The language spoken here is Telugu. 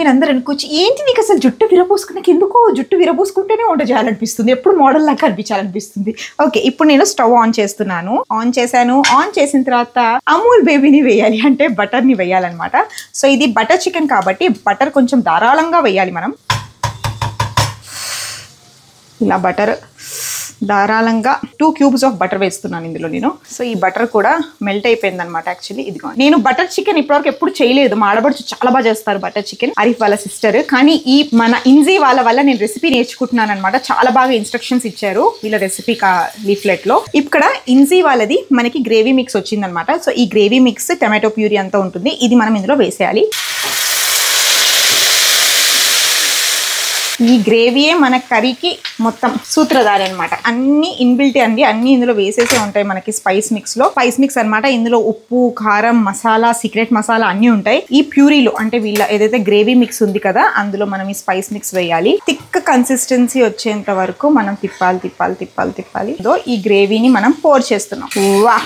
మీరు అందరూ అనుకోవచ్చు, ఏంటి నీకు అసలు జుట్టు విరబోసుకున్నాక ఎందుకో జుట్టు విరబోసుకుంటేనే వంట చేయాలనిపిస్తుంది, ఎప్పుడు మోడల్ లాగా కనిపించాలనిపిస్తుంది. ఓకే, ఇప్పుడు నేను స్టవ్ ఆన్ చేస్తున్నాను. ఆన్ చేశాను. ఆన్ చేసిన తర్వాత అమూల్ బేబీని వేయాలి, అంటే బటర్ని వేయాలన్నమాట. సో ఇది బటర్ చికెన్ కాబట్టి బటర్ కొంచెం ధారాళంగా వేయాలి మనం. ఇలా బటర్ ధారాళంగా 2 క్యూబ్స్ ఆఫ్ బటర్ వేస్తున్నాను ఇందులో నేను. సో ఈ బటర్ కూడా మెల్ట్ అయిపోయింది అనమాట. యాక్చువల్లీ ఇదిగో నేను బటర్ చికెన్ ఇప్పటివరకు ఎప్పుడు చేయలేదు. మా ఆడబడుచు చాలా బాగా చేస్తారు బటర్ చికెన్, అరీఫ్ వాళ్ళ సిస్టర్. కానీ ఈ మన ఇంజీ వాళ్ళ వల్ల నేను రెసిపీ నేర్చుకుంటున్నాను అనమాట. చాలా బాగా ఇన్స్ట్రక్షన్స్ ఇచ్చారు వీళ్ళ రెసిపీ లీఫ్లెట్ లో. ఇక్కడ ఇంజీ వాళ్ళది మనకి గ్రేవీ మిక్స్ వచ్చిందనమాట. సో ఈ గ్రేవీ మిక్స్ టమాటో ప్యూరీ అంతా ఉంటుంది, ఇది మనం ఇందులో వేసేయాలి. ఈ గ్రేవీయే మన కర్రీకి మొత్తం సూత్రధారి అనమాట. అన్ని ఇన్బిల్ట్ అండి, అన్ని ఇందులో వేసేసే ఉంటాయి మనకి స్పైస్ మిక్స్ లో. స్పైస్ మిక్స్ అనమాట. ఇందులో ఉప్పు, కారం, మసాలా, సీక్రెట్ మసాలా అన్ని ఉంటాయి. ఈ ప్యూరీలో అంటే వీళ్ళ ఏదైతే గ్రేవీ మిక్స్ ఉంది కదా, అందులో మనం ఈ స్పైస్ మిక్స్ వేయాలి. థిక్ కన్సిస్టెన్సీ వచ్చేంత వరకు మనం తిప్పాలి. ఈ గ్రేవీని మనం పోర్ చేస్తున్నాం. వా,